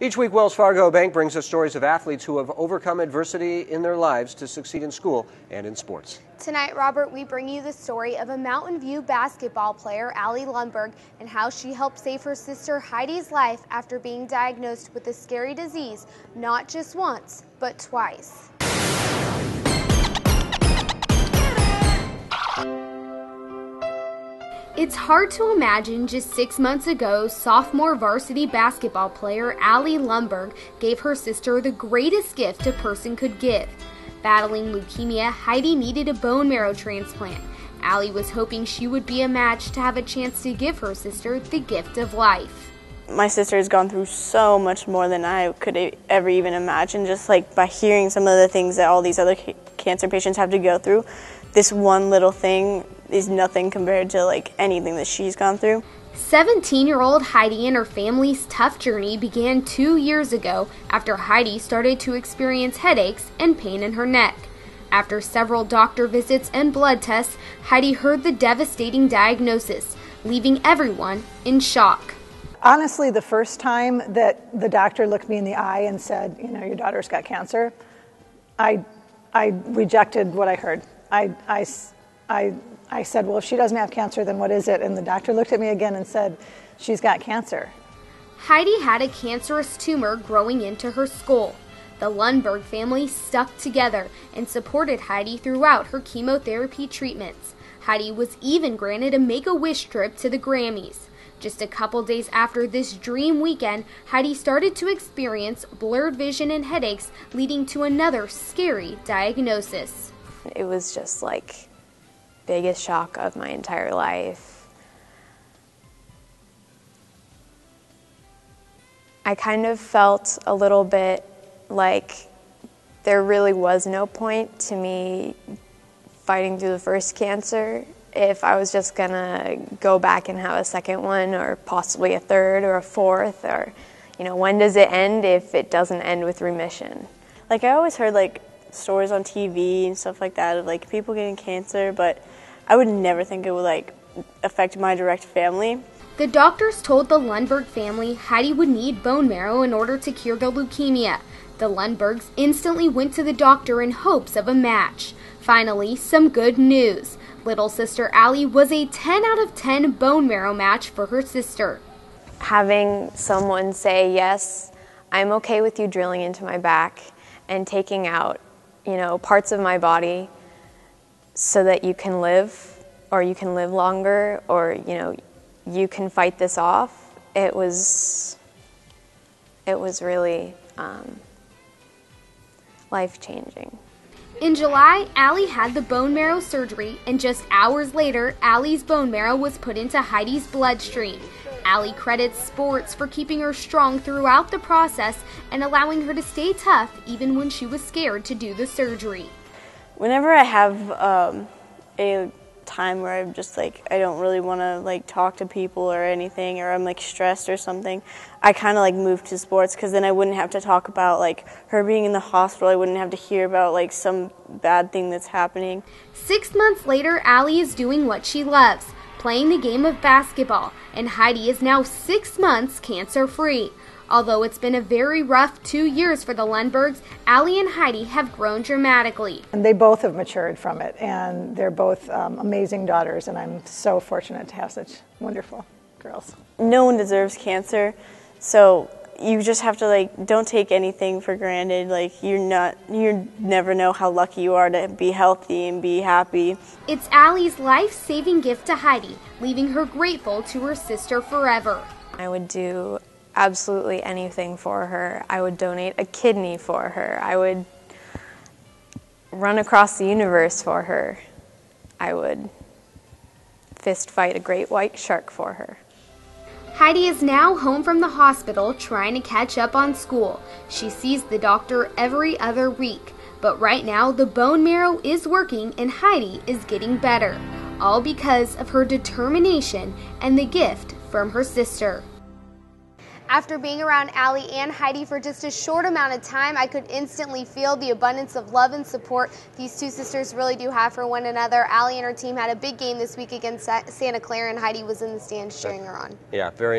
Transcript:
Each week, Wells Fargo Bank brings us stories of athletes who have overcome adversity in their lives to succeed in school and in sports. Tonight, Robert, we bring you the story of a Mountain View basketball player, Allie Lundberg, and how she helped save her sister Heidi's life after being diagnosed with a scary disease, not just once, but twice. It's hard to imagine just 6 months ago, sophomore varsity basketball player Allie Lundberg gave her sister the greatest gift a person could give. Battling leukemia, Heidi needed a bone marrow transplant. Allie was hoping she would be a match to have a chance to give her sister the gift of life. My sister has gone through so much more than I could ever even imagine, just like by hearing some of the things that all these other cancer patients have to go through. This one little thing is nothing compared to like anything that she's gone through. 17-year-old Heidi and her family's tough journey began 2 years ago after Heidi started to experience headaches and pain in her neck. After several doctor visits and blood tests, Heidi heard the devastating diagnosis, leaving everyone in shock. Honestly, the first time that the doctor looked me in the eye and said, you know, your daughter's got cancer, I rejected what I heard. I said, well, if she doesn't have cancer, then what is it? And the doctor looked at me again and said, she's got cancer. Heidi had a cancerous tumor growing into her skull. The Lundberg family stuck together and supported Heidi throughout her chemotherapy treatments. Heidi was even granted a Make-A-Wish trip to the Grammys. Just a couple days after this dream weekend, Heidi started to experience blurred vision and headaches, leading to another scary diagnosis. It was just like biggest shock of my entire life. I kind of felt a little bit like there really was no point to me fighting through the first cancer if I was just gonna go back and have a second one or possibly a third or a fourth, or, you know, when does it end if it doesn't end with remission? Like I always heard like stories on TV and stuff like that of like people getting cancer, but I would never think it would like affect my direct family. The doctors told the Lundberg family Heidi would need bone marrow in order to cure the leukemia. The Lundbergs instantly went to the doctor in hopes of a match. Finally, some good news. Little sister Allie was a 10 out of 10 bone marrow match for her sister. Having someone say, yes, I'm okay with you drilling into my back and taking out, you know, parts of my body so that you can live, or you can live longer, or, you know, you can fight this off. It was really life-changing. In July, Allie had the bone marrow surgery, and just hours later, Allie's bone marrow was put into Heidi's bloodstream. Allie credits sports for keeping her strong throughout the process and allowing her to stay tough even when she was scared to do the surgery. Whenever I have a time where I'm just like, I don't really want to like talk to people or anything, or I'm like stressed or something, I kind of like move to sports, because then I wouldn't have to talk about like her being in the hospital. I wouldn't have to hear about like some bad thing that's happening. 6 months later, Allie is doing what she loves, playing the game of basketball, and Heidi is now 6 months cancer-free. Although it's been a very rough 2 years for the Lundbergs, Allie and Heidi have grown dramatically. And they both have matured from it, and they're both amazing daughters, and I'm so fortunate to have such wonderful girls. No one deserves cancer, so you just have to like, don't take anything for granted. Like you never know how lucky you are to be healthy and be happy. It's Allie's life-saving gift to Heidi, leaving her grateful to her sister forever. I would do absolutely anything for her. I would donate a kidney for her. I would run across the universe for her. I would fist fight a great white shark for her. Heidi is now home from the hospital trying to catch up on school. She sees the doctor every other week, but right now the bone marrow is working and Heidi is getting better, all because of her determination and the gift from her sister. After being around Allie and Heidi for just a short amount of time, I could instantly feel the abundance of love and support these two sisters really do have for one another. Allie and her team had a big game this week against Santa Clara, and Heidi was in the stands cheering her on. Yeah, very